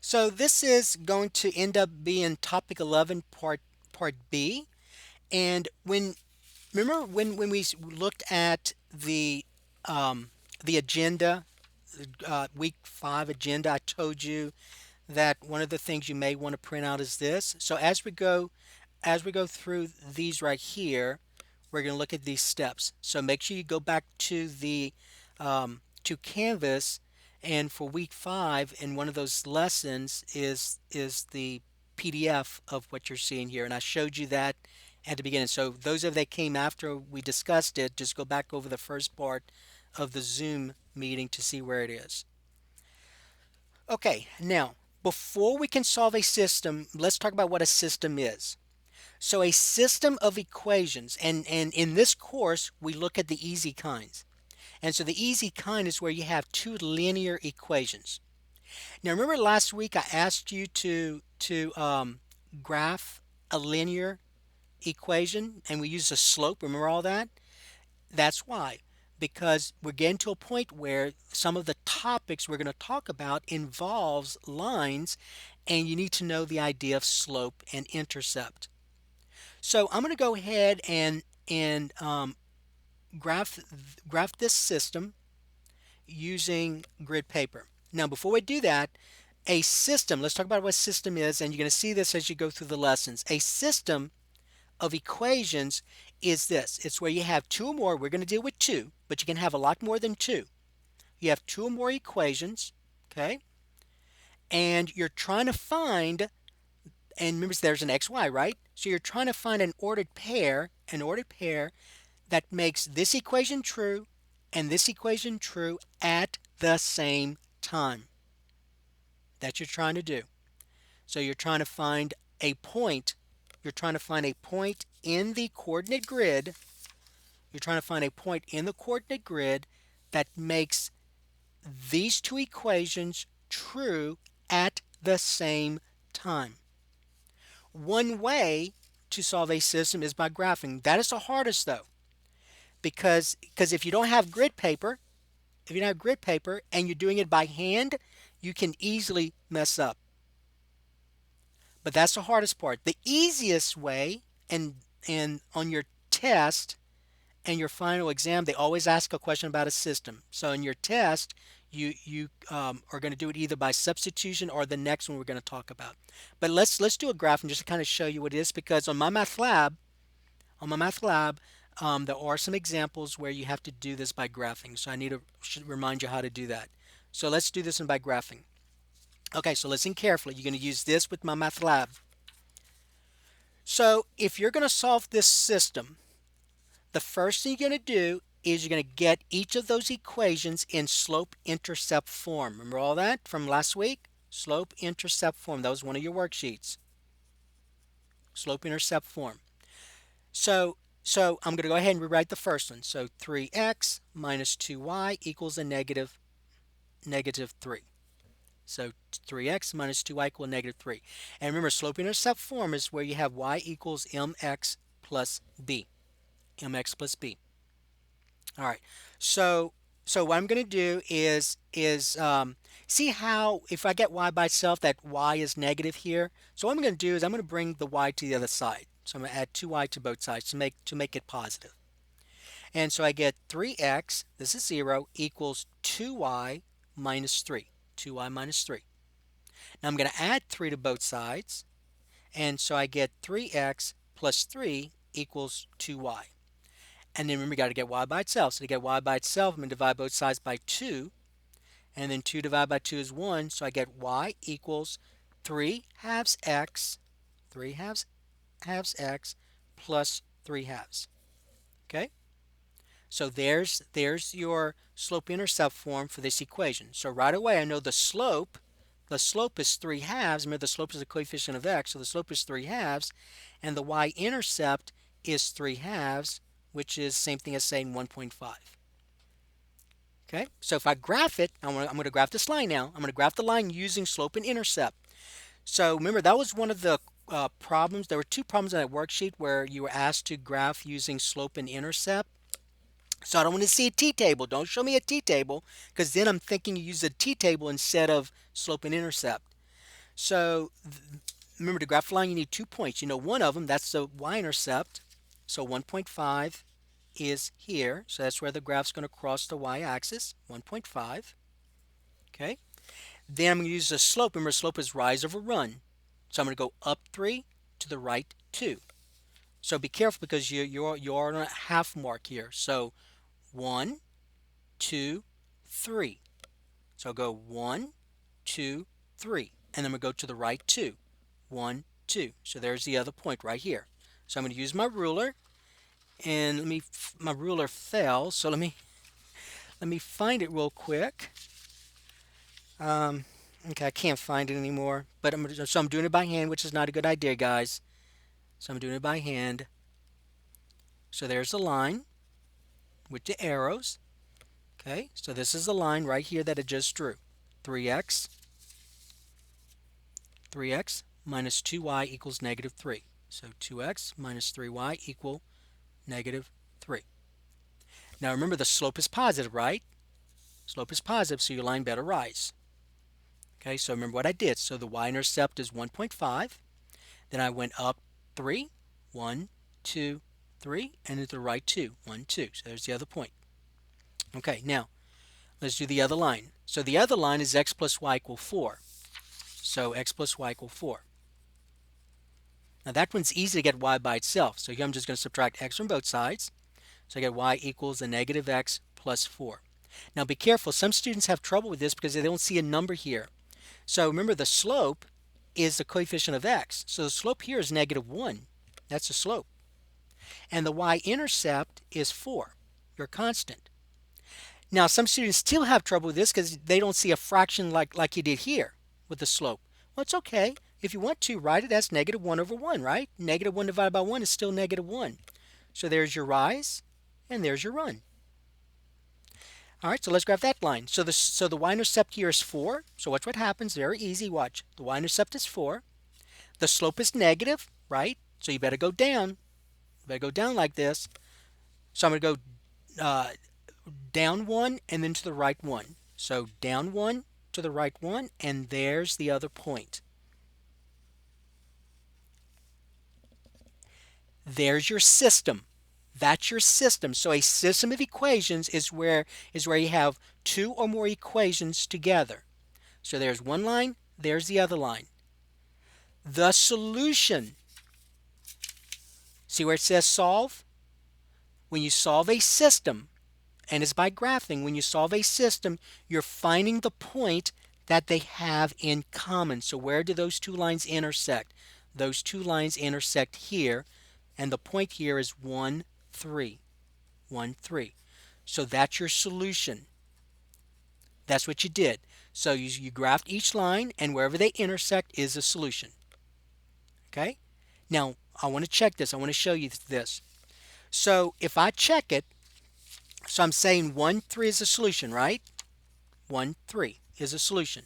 So this is going to end up being topic 11 part B. And when remember when we looked at the agenda, week 5 agenda, I told you that one of the things you may want to print out is this. So as we go through these right here, we're going to look at these steps. So make sure you go back to Canvas, and for week 5, and one of those lessons is the PDF of what you're seeing here, and I showed you that at the beginning. So those of that came after we discussed it, just go back over the first part of the Zoom meeting to see where it is. Okay, now before we can solve a system, let's talk about what a system is. So a system of equations, and in this course, we look at the easy kinds. And so the easy kind is where you have two linear equations. Now remember last week I asked you to graph a linear equation and we used a slope. Remember all that? That's why. Because we're getting to a point where some of the topics we're going to talk about involves lines, and you need to know the idea of slope and intercept. So I'm going to go ahead and graph graph this system using grid paper. Now, before we do that, a system, let's talk about what a system is, and you're going to see this as you go through the lessons. A system of equations is this. It's where you have two or more. We're going to deal with two, but you can have a lot more than two. You have two or more equations, okay? And you're trying to find, and remember there's an xy, right? So you're trying to find an ordered pair that makes this equation true and this equation true at the same time. That you're trying to do. So you're trying to find a point. You're trying to find a point in the coordinate grid. You're trying to find a point in the coordinate grid that makes these two equations true at the same time. One way to solve a system is by graphing. That is the hardest though, because if you don't have grid paper, if you don't have grid paper and you're doing it by hand, you can easily mess up. But that's the hardest part. The easiest way, and on your test and your final exam, they always ask a question about a system. So in your test, you are going to do it either by substitution or the next one we're going to talk about. But let's do a graph and just to kind of show you what it is, because on my math lab, there are some examples where you have to do this by graphing. So I need to should remind you how to do that. So let's do this one by graphing. Okay, so listen carefully. You're going to use this with my math lab. So if you're going to solve this system, the first thing you're going to do is you're going to get each of those equations in slope-intercept form. Remember all that from last week? Slope-intercept form. That was one of your worksheets. Slope-intercept form. So I'm going to go ahead and rewrite the first one. So 3x minus 2y equals a negative 3. So 3x minus 2y equals negative 3. And remember, slope-intercept form is where you have y equals mx plus b. mx plus b. All right. So what I'm going to do is see how if I get y by itself, that y is negative here. So what I'm going to do is I'm going to bring the y to the other side. So I'm going to add 2y to both sides to make it positive. And so I get 3x, this is 0, equals 2y minus 3. 2y minus 3. Now I'm going to add 3 to both sides. And so I get 3x plus 3 equals 2y. And then remember, we got to get y by itself. So to get y by itself, I'm going to divide both sides by 2. And then 2 divided by 2 is 1. So I get y equals 3 halves x, 3 halves x plus 3 halves. Okay? So there's your slope-intercept form for this equation. So right away I know the slope is 3 halves. Remember, the slope is the coefficient of x, so the slope is 3 halves. And the y-intercept is 3 halves, which is the same thing as saying 1.5. Okay, so if I graph it, I'm going to graph this line now. I'm going to graph the line using slope and intercept. So remember, that was one of the problems. There were two problems in that worksheet where you were asked to graph using slope and intercept. So I don't want to see a t-table. Don't show me a t-table, because then I'm thinking you use a t-table instead of slope and intercept. So remember, to graph a line, you need 2 points. You know one of them, that's the y-intercept. So 1.5 is here. So that's where the graph's going to cross the y-axis, 1.5. Okay. Then I'm going to use the slope. Remember, slope is rise over run. So I'm going to go up 3 to the right 2. So be careful because you're on a half mark here. So 1, 2, 3. So I'll go 1, 2, 3. And then we go to the right 2. 1, 2. So there's the other point right here. So I'm going to use my ruler, and my ruler fell. So let me find it real quick. Okay, I can't find it anymore. But I'm doing it by hand, which is not a good idea, guys. So I'm doing it by hand. So there's the line with the arrows. Okay, so this is the line right here that I just drew. 3x minus 2y equals negative 3. So 2x minus 3y equal negative 3. Now remember, the slope is positive, right? Slope is positive, so your line better rise. Okay, so remember what I did. So the y-intercept is 1.5. Then I went up 3, 1, 2, 3, and to the right 2, 1, 2. So there's the other point. Okay, now let's do the other line. So the other line is x plus y equal 4. So x plus y equal 4. Now that one's easy to get y by itself. So here I'm just going to subtract x from both sides. So I get y equals a negative x plus 4. Now be careful. Some students have trouble with this because they don't see a number here. So remember, the slope is the coefficient of x. So the slope here is negative 1. That's the slope. And the y-intercept is 4, your constant. Now some students still have trouble with this because they don't see a fraction like you did here with the slope. Well, it's okay. If you want to, write it as negative 1 over 1, right? Negative 1 divided by 1 is still negative 1. So there's your rise, and there's your run. All right, so let's graph that line. So the y-intercept here is 4. So watch what happens. Very easy. Watch. The y-intercept is 4. The slope is negative, right? So you better go down. You better go down like this. So I'm going to go down 1 and then to the right 1. So down 1 to the right 1, and there's the other point. There's your system. That's your system. So a system of equations is where you have two or more equations together. So there's one line, there's the other line. The solution. See where it says solve? When you solve a system, and it's by graphing, when you solve a system, you're finding the point that they have in common. So where do those two lines intersect? Those two lines intersect here, and the point here is 1, 3. 1, 3. So that's your solution. That's what you did. So you graphed each line, and wherever they intersect is a solution. Okay? Now, I want to check this. I want to show you this. So if I check it, so I'm saying 1, 3 is a solution, right? 1, 3 is a solution.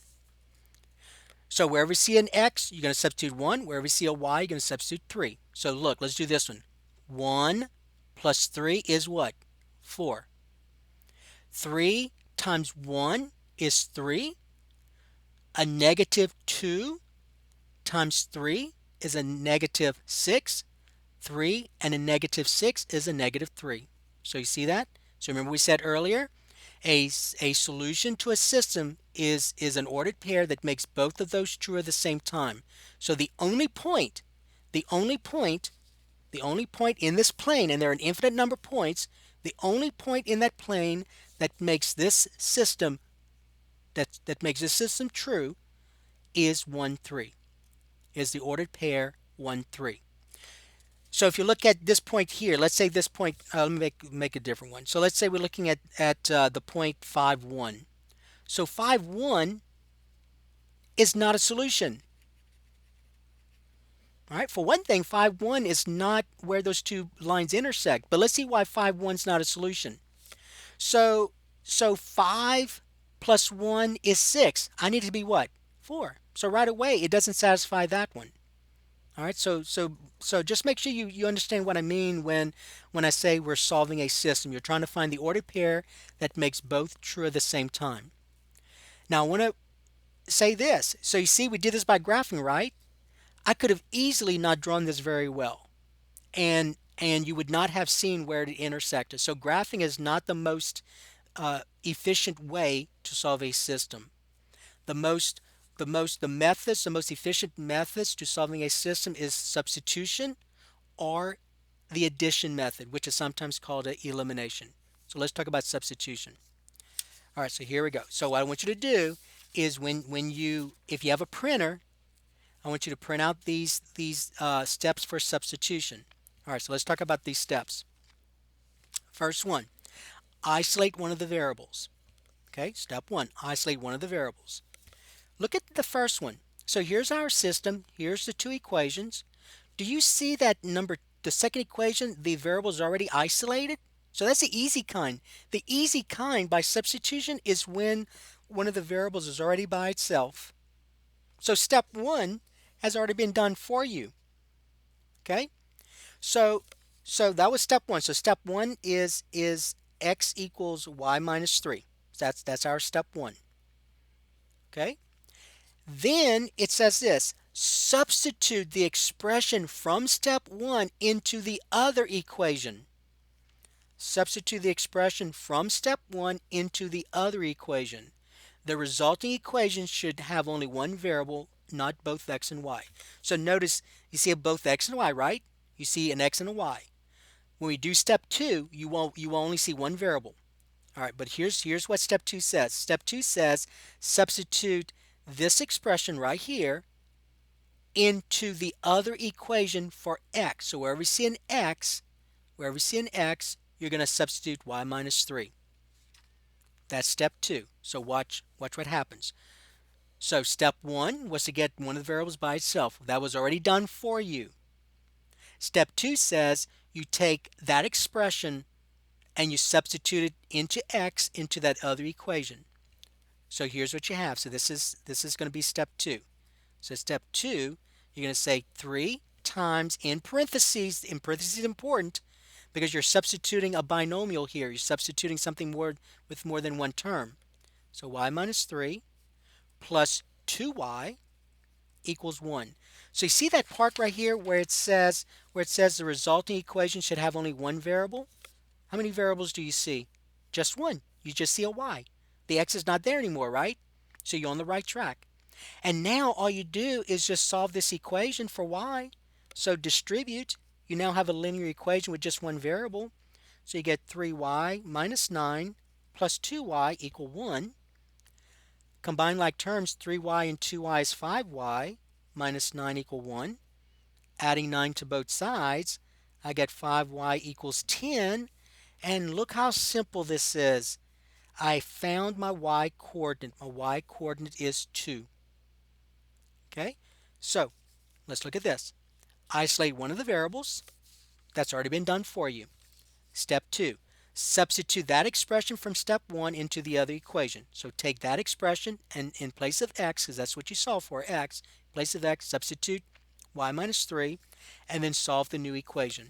So wherever you see an x, you're going to substitute 1. Wherever you see a y, you're going to substitute 3. So look, let's do this one. 1 plus 3 is what? 4. 3 times 1 is 3. A negative 2 times 3 is a negative 6. 3 and a negative 6 is a negative 3. So you see that? So remember we said earlier, a solution to a system is an ordered pair that makes both of those true at the same time. So the only point in this plane, and there are an infinite number of points, the only point in that plane that makes this system true is 1, 3. Is the ordered pair 1, 3. So if you look at this point here, let's say this point, let me make a different one. So let's say we're looking at the point 5, 1. So 5, 1 is not a solution. All right, for one thing, 5, 1 is not where those two lines intersect. But let's see why 5, 1 is not a solution. So 5 plus 1 is 6. I need it to be what? 4. So right away, it doesn't satisfy that one. All right, so just make sure you understand what I mean when I say we're solving a system. You're trying to find the ordered pair that makes both true at the same time. Now I want to say this. So you see, we did this by graphing, right? I could have easily not drawn this very well, and you would not have seen where it intersected. So graphing is not the most efficient way to solve a system. The most the most efficient methods to solving a system is substitution or the addition method, which is sometimes called an elimination. So let's talk about substitution. All right, so here we go. So what I want you to do is when you if you have a printer, I want you to print out these steps for substitution. All right, so let's talk about these steps. First one, isolate one of the variables. Okay, step one, isolate one of the variables. Look at the first one. So here's our system. Here's the two equations. Do you see that the second equation, the variable is already isolated? So that's the easy kind. The easy kind by substitution is when one of the variables is already by itself. So step one has already been done for you. Okay? So that was step one. So step one is x equals y minus 3. That's our step one. Okay? Then it says this, substitute the expression from step 1 into the other equation. Substitute the expression from step 1 into the other equation. The resulting equation should have only one variable, not both x and y. So notice you see both x and y, right? You see an x and a y. When we do step 2, you will only see one variable. All right, but here's what step 2 says. Step 2 says substitute this expression right here into the other equation for x. So wherever you see an x, you're going to substitute y minus 3. That's step 2. So watch what happens. So step 1 was to get one of the variables by itself. That was already done for you. Step 2 says you take that expression and you substitute it into x into that other equation. So here's what you have. So this is going to be step 2. So step 2, you're going to say 3 times in parentheses important because you're substituting a binomial here. You're substituting something with more than one term. So y minus 3 plus 2y equals 1. So you see that part right here where it says the resulting equation should have only one variable? How many variables do you see? Just one. You just see a y. The x is not there anymore, right? So you're on the right track. And now all you do is just solve this equation for y. So distribute. You now have a linear equation with just one variable. So you get 3y minus 9 plus 2y equal 1. Combine like terms, 3y and 2y is 5y minus 9 equal 1. Adding 9 to both sides, I get 5y equals 10. And look how simple this is. I found my y coordinate. My y coordinate is 2. Okay, so let's look at this. Isolate one of the variables. That's already been done for you. Step 2. Substitute that expression from step 1 into the other equation. So take that expression and in place of x, because that's what you solve for, x, in place of x, substitute y minus 3, and then solve the new equation.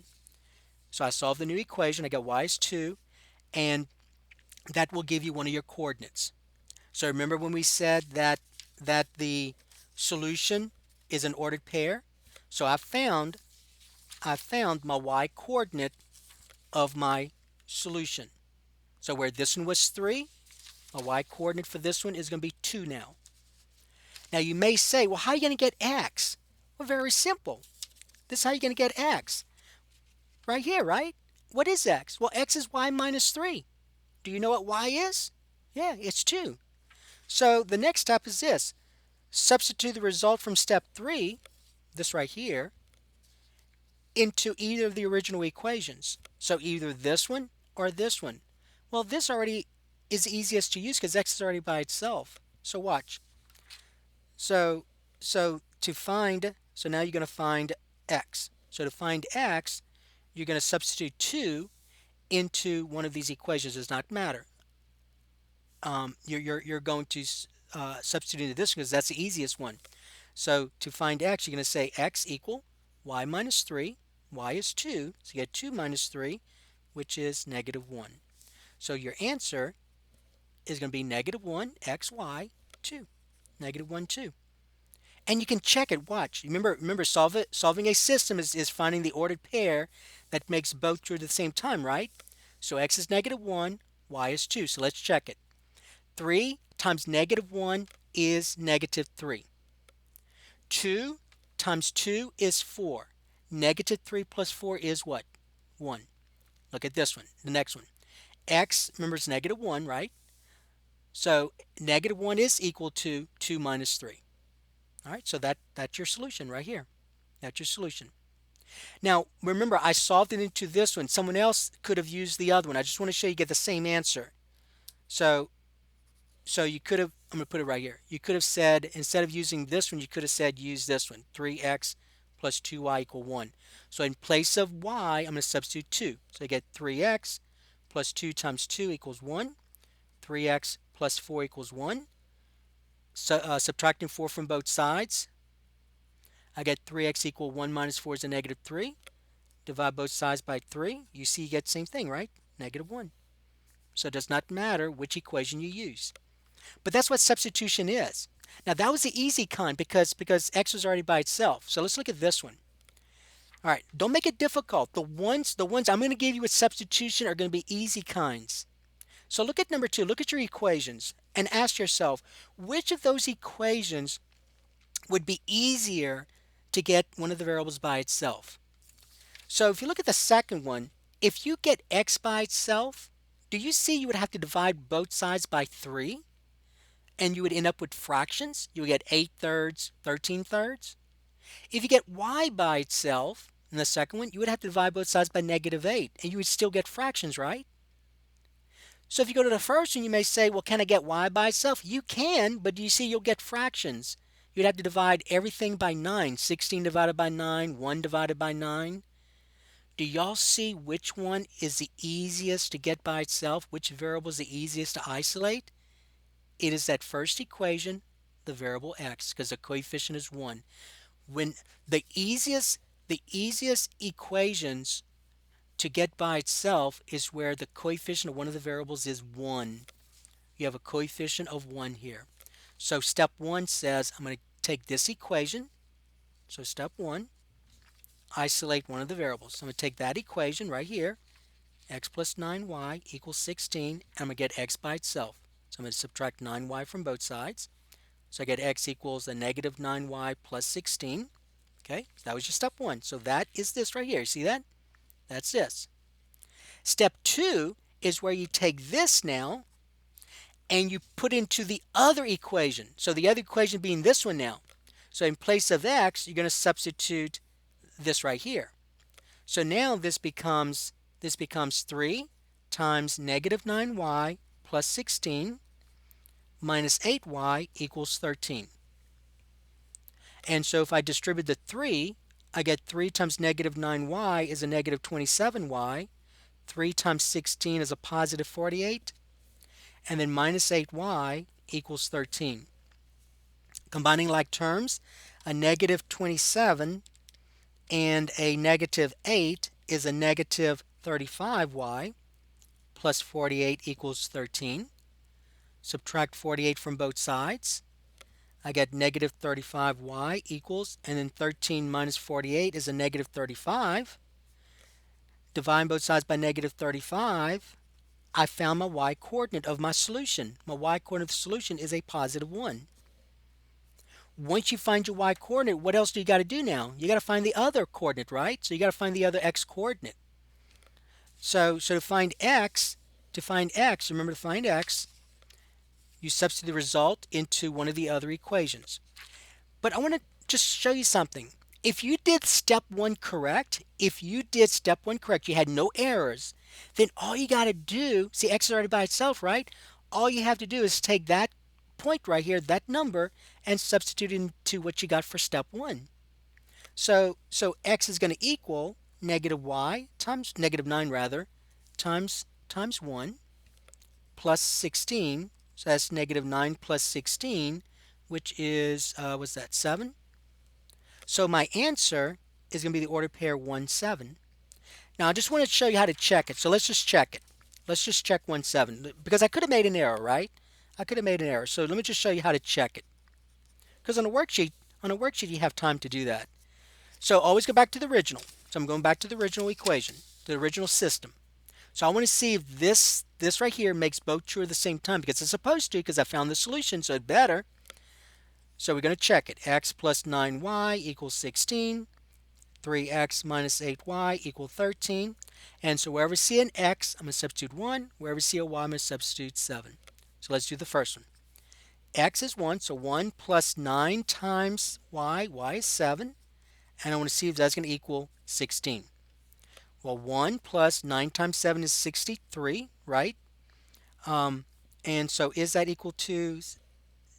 So I solve the new equation. I get y is 2, and that will give you one of your coordinates. So remember when we said that the solution is an ordered pair? So I found my y coordinate of my solution. So where this one was 3, my y coordinate for this one is going to be 2 now. Now you may say, well, how are you going to get x? Well, very simple. This is how you're going to get x. Right here, right? What is x? Well, x is y minus 3. Do you know what y is? Yeah, it's 2. So the next step is this. Substitute the result from step 3, this right here, into either of the original equations. So either this one or this one. Well, this already is easiest to use because x is already by itself. So watch. So now you're going to find x. So to find x, you're going to substitute 2 into one of these equations. It does not matter. You're going to substitute into this because that's the easiest one. So to find x, you're going to say x equal y minus 3. Y is 2, so you get 2 minus 3, which is negative 1. So your answer is going to be negative 1 xy 2. Negative 1, 2. And you can check it. Watch. Remember, solving a system is finding the ordered pair that makes both true at the same time, right? So x is negative 1, y is 2. So let's check it. 3 times negative 1 is negative 3. 2 times 2 is 4. Negative 3 plus 4 is what? 1. Look at this one, the next one. X, remember, is negative 1, right? So negative 1 is equal to 2 minus 3. All right, so that's your solution right here. That's your solution. Now, remember, I solved it into this one. Someone else could have used the other one. I just want to show you get the same answer. So you could have, I'm going to put it right here. You could have said, instead of using this one, you could have said use this one, 3x plus 2y equal 1. So in place of y, I'm going to substitute 2. So I get 3x plus 2 times 2 equals 1. 3x plus 4 equals 1. So, subtracting 4 from both sides, I get 3x equal 1 minus 4 is a negative 3. Divide both sides by 3. You see you get the same thing, right? Negative 1. So it does not matter which equation you use. But that's what substitution is. Now that was the easy kind because x was already by itself. So let's look at this one. All right, don't make it difficult. The ones I'm going to give you with substitution are going to be easy kinds. So look at number 2. Look at your equations and ask yourself, which of those equations would be easier to get one of the variables by itself? So if you look at the second one, if you get x by itself, do you see you would have to divide both sides by 3? And you would end up with fractions. You would get 8 thirds, 13 thirds. If you get y by itself, in the second one, you would have to divide both sides by negative 8, and you would still get fractions, right? So if you go to the first one, you may say, well, can I get y by itself? You can, but you see you'll get fractions. You'd have to divide everything by 9. 16 divided by 9, 1 divided by 9. Do y'all see which one is the easiest to get by itself? Which variable is the easiest to isolate? It is that first equation, the variable x, because the coefficient is 1. When the easiest equations to get by itself is where the coefficient of one of the variables is 1. You have a coefficient of 1 here. So step 1 says I'm going to take this equation. So step 1, isolate one of the variables. So I'm going to take that equation right here, x plus 9y equals 16, and I'm going to get x by itself. So I'm going to subtract 9y from both sides. So I get x equals a negative 9y plus 16. Okay, so that was your step 1. So that is this right here. See that? That's this. Step 2 is where you take this now and you put into the other equation. So the other equation being this one now. So in place of x, you're going to substitute this right here. So now this becomes 3 times negative 9y plus 16 minus 8y equals 13. And so if I distribute the 3, I get 3 times negative 9y is a negative 27y. 3 times 16 is a positive 48. And then minus 8y equals 13. Combining like terms, a negative 27 and a negative 8 is a negative 35y plus 48 equals 13. Subtract 48 from both sides. I get negative 35y equals, and then 13 minus 48 is a negative 35. Divide both sides by negative 35. I found my y coordinate of my solution. My y coordinate of the solution is a positive 1. Once you find your y coordinate, what else do you got to do now? You got to find the other coordinate, right? So you got to find the other x coordinate. So to find x, remember to find x, you substitute the result into one of the other equations. But I want to just show you something. If you did step 1 correct, you had no errors, then all you got to do, see x is already by itself, right? All you have to do is take that point right here, that number, and substitute into what you got for step 1. So x is going to equal negative y times, negative 9 rather, times 1 plus 16. So that's negative 9 plus 16, which is, what's that, 7? So my answer is going to be the ordered pair 1, 7. Now I just want to show you how to check it. So let's just check it. Let's just check 1, 7. Because I could have made an error, right? I could have made an error. So let me just show you how to check it. Because on a worksheet you have time to do that. So always go back to the original. So I'm going back to the original equation, the original system. So I want to see if this right here makes both true at the same time, because it's supposed to, because I found the solution, so it better. So we're going to check it. X plus 9y equals 16. 3x minus 8y equals 13. And so wherever I see an x, I'm going to substitute 1. Wherever I see a y, I'm going to substitute 7. So let's do the first one. X is 1, so 1 plus 9 times y is 7. And I want to see if that's going to equal 16. Well, 1 plus 9 times 7 is 63, right? And so is that equal to,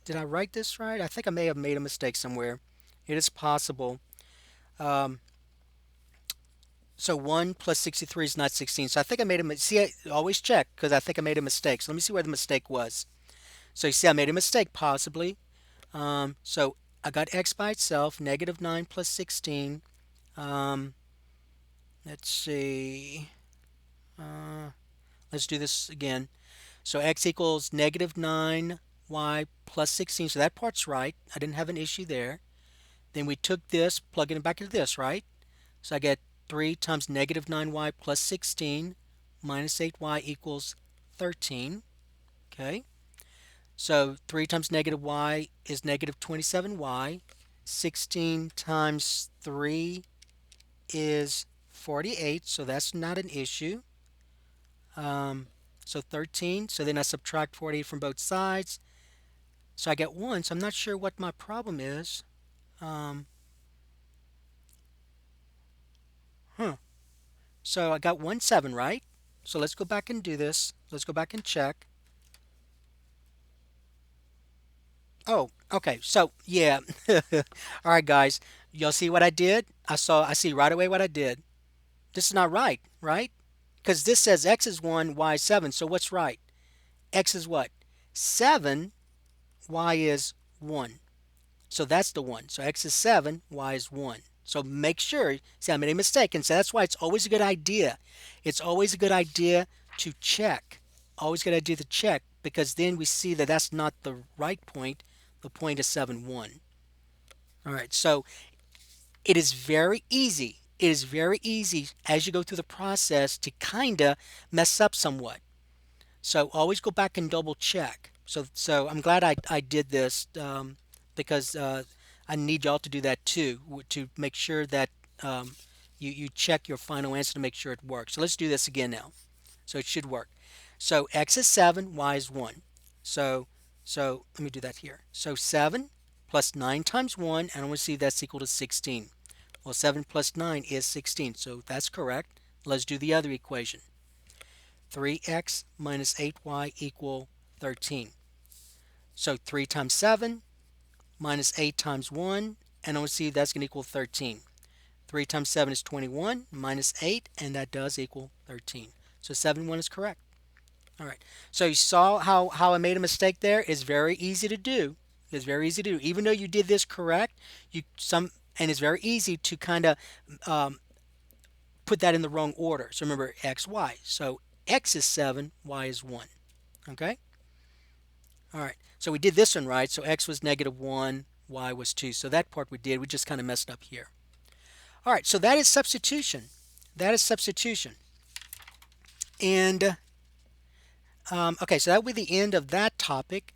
did I write this right? I think I may have made a mistake somewhere. It is possible. Um, so 1 plus 63 is not 16. So I think I made a mistake. See, I always check because I think I made a mistake. So let me see where the mistake was. So you see I made a mistake possibly. So I got x by itself, negative 9 plus 16. Um, let's see. Let's do this again. So x equals negative 9y plus 16. So that part's right. I didn't have an issue there. Then we took this, plugging it back into this, right? So I get 3 times negative 9y plus 16 minus 8y equals 13. Okay. So 3 times negative y is negative 27y. 16 times 3 is 48. So that's not an issue. So 13. So then I subtract 48 from both sides. So I get 1. So I'm not sure what my problem is. Um, huh. So I got 1, 7, right? So let's go back and do this. Let's go back and check. Oh, okay. So yeah. All right, guys. Y'all see what I did? I see right away what I did. This is not right, right? Because this says x is 1, y is 7. So what's right? X is what? 7, y is 1. So that's the 1. So x is 7, y is 1. So make sure, see I made a mistake, and so that's why it's always a good idea. It's always a good idea to check. Always a good idea to check, because then we see that that's not the right point. The point is 7, 1. All right, so it is very easy. It is very easy as you go through the process to kind of mess up somewhat. So always go back and double check. So I'm glad I did this, because I need y'all to do that too, to make sure that you check your final answer to make sure it works. So let's do this again now. So it should work. So x is 7, y is 1. So so let me do that here. So 7 plus 9 times 1, and I want to see if that's equal to 16. Well, 7 plus 9 is 16, so that's correct. Let's do the other equation. 3x minus 8y equal 13. So 3 times 7 minus 8 times 1, and I want to see if that's going to equal 13. 3 times 7 is 21 minus 8, and that does equal 13. So 7, 1 is correct. All right. So you saw how I made a mistake there? It's very easy to do. It's very easy to do. Even though you did this correct, and it's very easy to kind of put that in the wrong order. So remember x, y. So x is 7, y is 1. Okay? All right. So we did this one right. So x was negative 1, y was 2. So that part we did. We just kind of messed up here. All right. So that is substitution. That is substitution. And okay, so that will be the end of that topic.